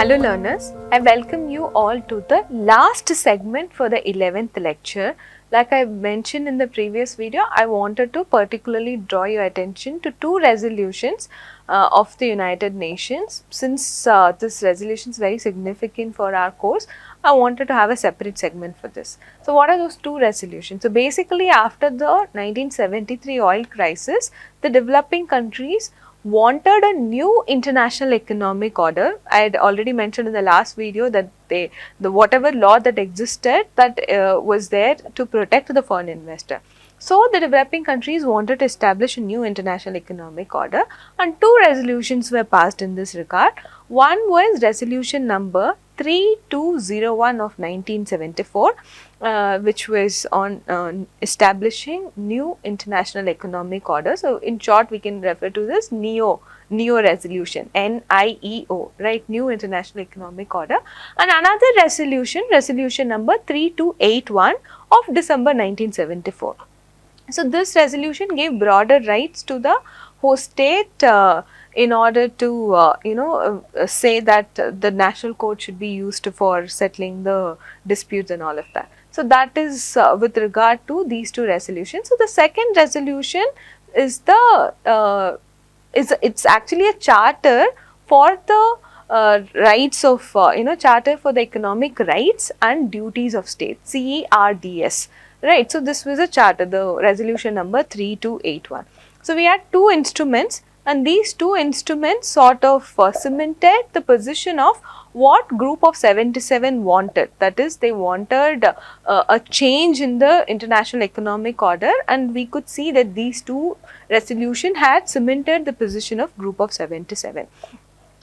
Hello learners, I welcome you all to the last segment for the 11th lecture. Like I mentioned in the previous video, I wanted to particularly draw your attention to two resolutions of the United Nations. Since this resolution is very significant for our course, I wanted to have a separate segment for this. So what are those two resolutions? So basically after the 1973 oil crisis, the developing countries wanted a new international economic order. I had already mentioned in the last video that the whatever law that existed that was there to protect the foreign investor. So the developing countries wanted to establish a new international economic order, and two resolutions were passed in this regard. One was resolution number 3201 of 1974, which was on establishing new international economic order. So in short, we can refer to this NEO resolution, NIEO, right, new international economic order. And another resolution, resolution number 3281 of December 1974. So this resolution gave broader rights to the host state in order to say that the national code should be used for settling the disputes and all of that. So that is with regard to these two resolutions. So the second resolution is the it's actually a charter for the rights of charter for the economic rights and duties of state, CERDS. Right, so this was a charter, the resolution number 3281. So we had two instruments, and these two instruments sort of cemented the position of what Group of 77 wanted. That is, they wanted a change in the international economic order, and we could see that these two resolutions had cemented the position of Group of 77.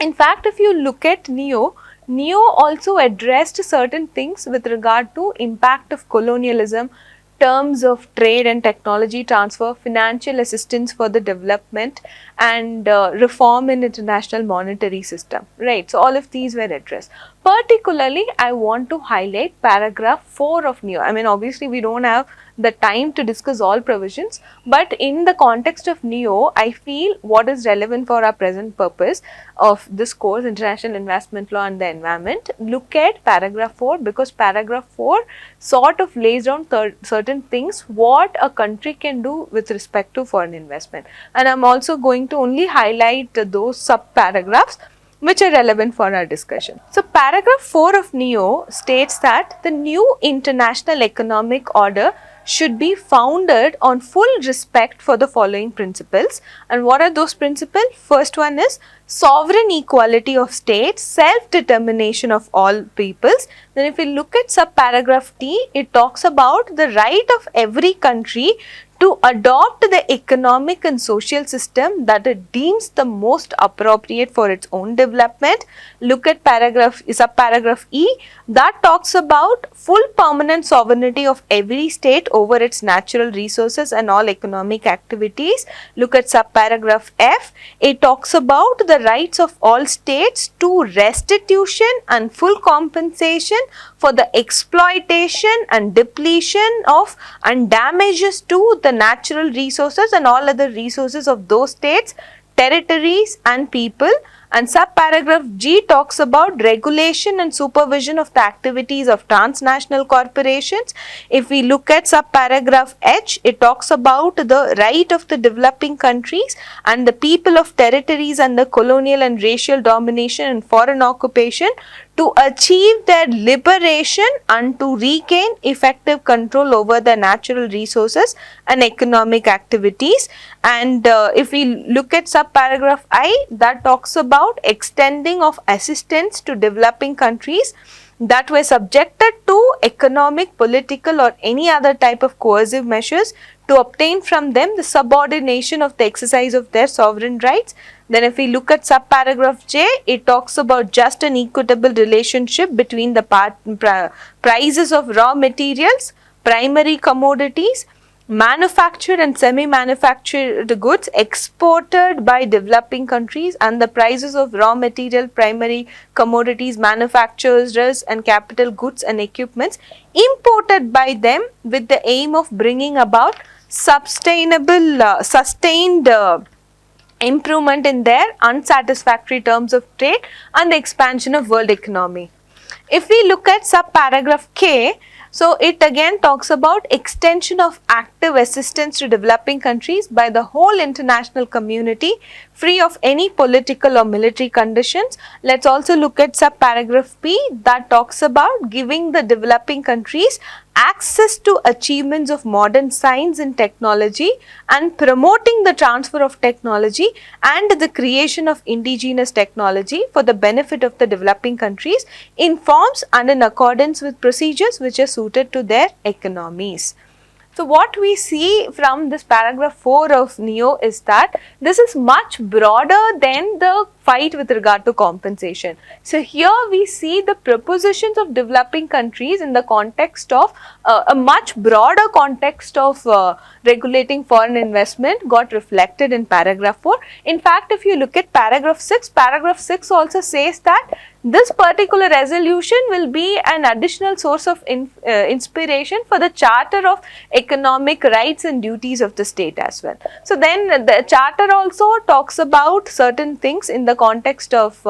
In fact, if you look at NEO also addressed certain things with regard to impact of colonialism, terms of trade and technology transfer, financial assistance for the development, and reform in international monetary system, right. So all of these were addressed. Particularly, I want to highlight paragraph 4 of NEO. I mean, obviously we don't have the time to discuss all provisions, but in the context of NEO, I feel what is relevant for our present purpose of this course, International Investment Law and the Environment, look at paragraph 4, because paragraph 4 sort of lays down certain things what a country can do with respect to foreign investment. And I'm also going to only highlight those sub-paragraphs which are relevant for our discussion. So paragraph 4 of NEO states that the new international economic order should be founded on full respect for the following principles. And what are those principles? First one is sovereign equality of states, self-determination of all peoples. Then if we look at subparagraph T, it talks about the right of every country to adopt the economic and social system that it deems the most appropriate for its own development. Look at subparagraph E, that talks about full permanent sovereignty of every state over its natural resources and all economic activities. Look at subparagraph F, it talks about the rights of all states to restitution and full compensation for the exploitation and depletion of and damages to the natural resources and all other resources of those states, territories and people. And subparagraph G talks about regulation and supervision of the activities of transnational corporations. If we look at subparagraph H, it talks about the right of the developing countries and the people of territories under colonial and racial domination and foreign occupation to achieve their liberation and to regain effective control over their natural resources and economic activities. And if we look at subparagraph I, that talks about extending of assistance to developing countries that were subjected to economic, political or any other type of coercive measures to obtain from them the subordination of the exercise of their sovereign rights. Then if we look at subparagraph J, it talks about just and equitable relationship between the prices of raw materials, primary commodities, manufactured and semi-manufactured goods exported by developing countries and the prices of raw material, primary commodities, manufacturers and capital goods and equipments imported by them with the aim of bringing about sustained improvement in their unsatisfactory terms of trade, and the expansion of world economy. If we look at subparagraph K, so it again talks about extension of active assistance to developing countries by the whole international community, free of any political or military conditions. Let's also look at subparagraph P that talks about giving the developing countries access to achievements of modern science and technology, and promoting the transfer of technology and the creation of indigenous technology for the benefit of the developing countries in forms and in accordance with procedures which are suited to their economies. So what we see from this paragraph 4 of NEO is that this is much broader than the fight with regard to compensation. So here we see the propositions of developing countries in the context of a much broader context of regulating foreign investment got reflected in paragraph 4. In fact, if you look at paragraph 6 also says that this particular resolution will be an additional source of inspiration for the Charter of Economic Rights and Duties of the state as well. So then the Charter also talks about certain things in the context of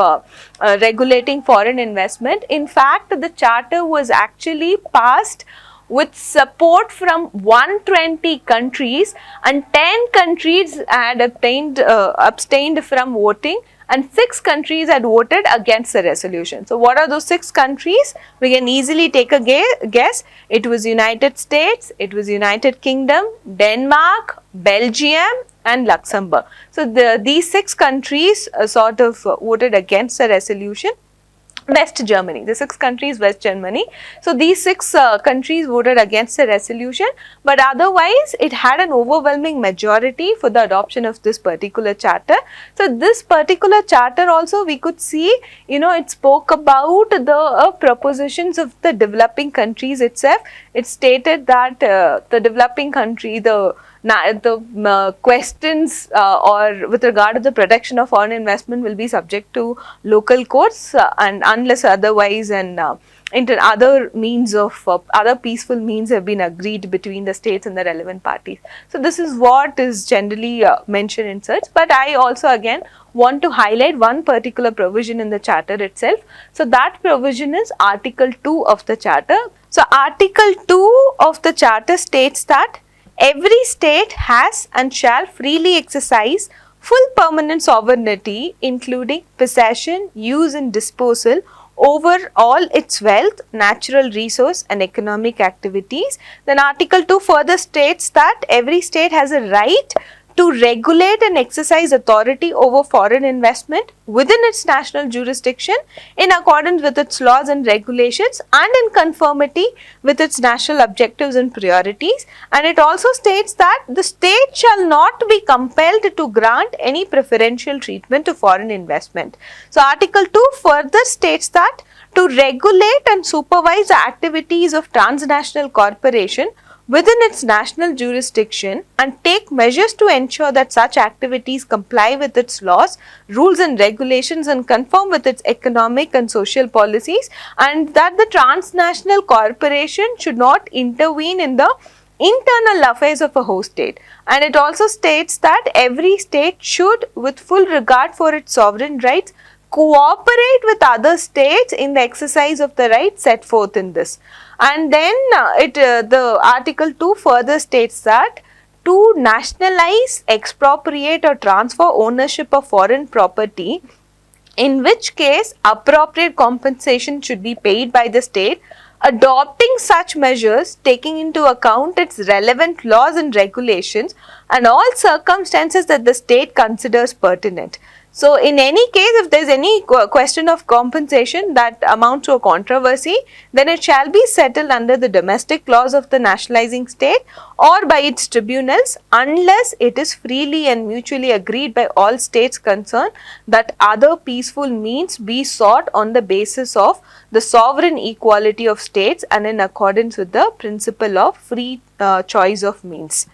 regulating foreign investment. In fact, the Charter was actually passed with support from 120 countries, and 10 countries had abstained from voting, and 6 countries had voted against the resolution. So what are those 6 countries? We can easily take a guess. It was United States, it was United Kingdom, Denmark, Belgium and Luxembourg. So these 6 countries sort of voted against the resolution. West Germany, the 6 countries West Germany. So these 6 countries voted against the resolution, but otherwise it had an overwhelming majority for the adoption of this particular charter. So this particular charter also we could see, it spoke about the propositions of the developing countries itself. It stated that the developing country, the questions or with regard to the protection of foreign investment will be subject to local courts and unless otherwise and other means of other peaceful means have been agreed between the states and the relevant parties. So this is what is generally mentioned in such, but I also again want to highlight one particular provision in the charter itself. So that provision is Article 2 of the charter. So Article 2 of the charter states that every state has and shall freely exercise full permanent sovereignty, including possession, use and disposal over all its wealth, natural resource and economic activities. Then Article 2 further states that every state has a right to regulate and exercise authority over foreign investment within its national jurisdiction in accordance with its laws and regulations and in conformity with its national objectives and priorities. And it also states that the state shall not be compelled to grant any preferential treatment to foreign investment. So Article 2 further states that to regulate and supervise the activities of transnational corporation within its national jurisdiction and take measures to ensure that such activities comply with its laws, rules and regulations and conform with its economic and social policies, and that the transnational corporation should not intervene in the internal affairs of a host state. And it also states that every state should, with full regard for its sovereign rights, cooperate with other states in the exercise of the rights set forth in this. And then the Article 2 further states that to nationalize, expropriate or transfer ownership of foreign property, in which case appropriate compensation should be paid by the state, adopting such measures taking into account its relevant laws and regulations and all circumstances that the state considers pertinent. So in any case, if there is any question of compensation that amounts to a controversy, then it shall be settled under the domestic laws of the nationalizing state or by its tribunals, unless it is freely and mutually agreed by all states concerned that other peaceful means be sought on the basis of the sovereign equality of states and in accordance with the principle of free choice of means.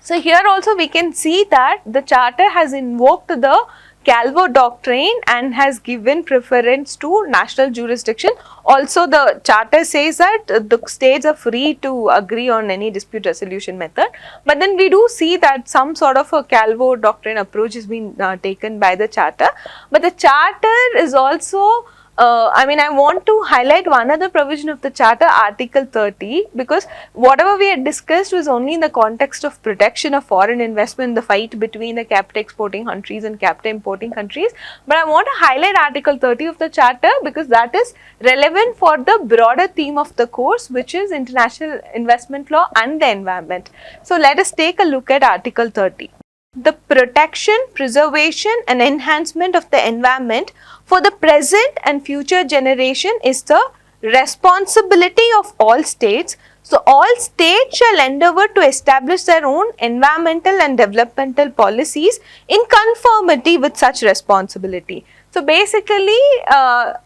So here also we can see that the charter has invoked the Calvo Doctrine and has given preference to national jurisdiction. Also, the charter says that the states are free to agree on any dispute resolution method. But then we do see that some sort of a Calvo Doctrine approach has been taken by the charter. But the charter is also I want to highlight one other provision of the charter, Article 30, because whatever we had discussed was only in the context of protection of foreign investment, the fight between the capital exporting countries and capital importing countries. But I want to highlight Article 30 of the charter because that is relevant for the broader theme of the course, which is international investment law and the environment. So let us take a look at Article 30. The protection, preservation and enhancement of the environment for the present and future generation is the responsibility of all states. So, all states shall endeavour to establish their own environmental and developmental policies in conformity with such responsibility. So, basically, a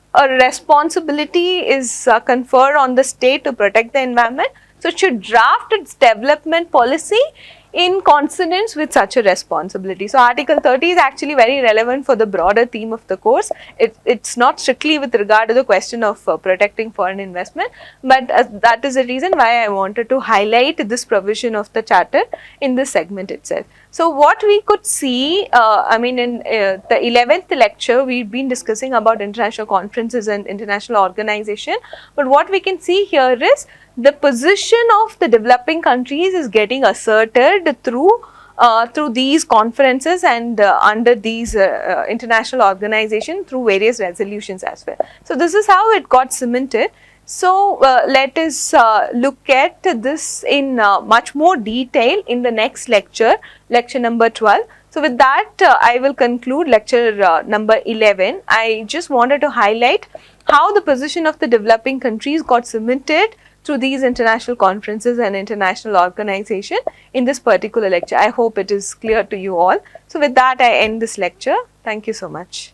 responsibility is conferred on the state to protect the environment. So, it should draft its development policy in consonance with such a responsibility. So, Article 30 is actually very relevant for the broader theme of the course. It's not strictly with regard to the question of protecting foreign investment, but that is the reason why I wanted to highlight this provision of the charter in this segment itself. So, what we could see, in the 11th lecture, we've been discussing about international conferences and international organization, but what we can see here is the position of the developing countries is getting asserted through these conferences and under these international organizations through various resolutions as well. So, this is how it got cemented. So, let us look at this in much more detail in the next lecture, lecture number 12. So, with that I will conclude lecture number 11. I just wanted to highlight how the position of the developing countries got cemented through these international conferences and international organization in this particular lecture. I hope it is clear to you all. So, with that I end this lecture. Thank you so much.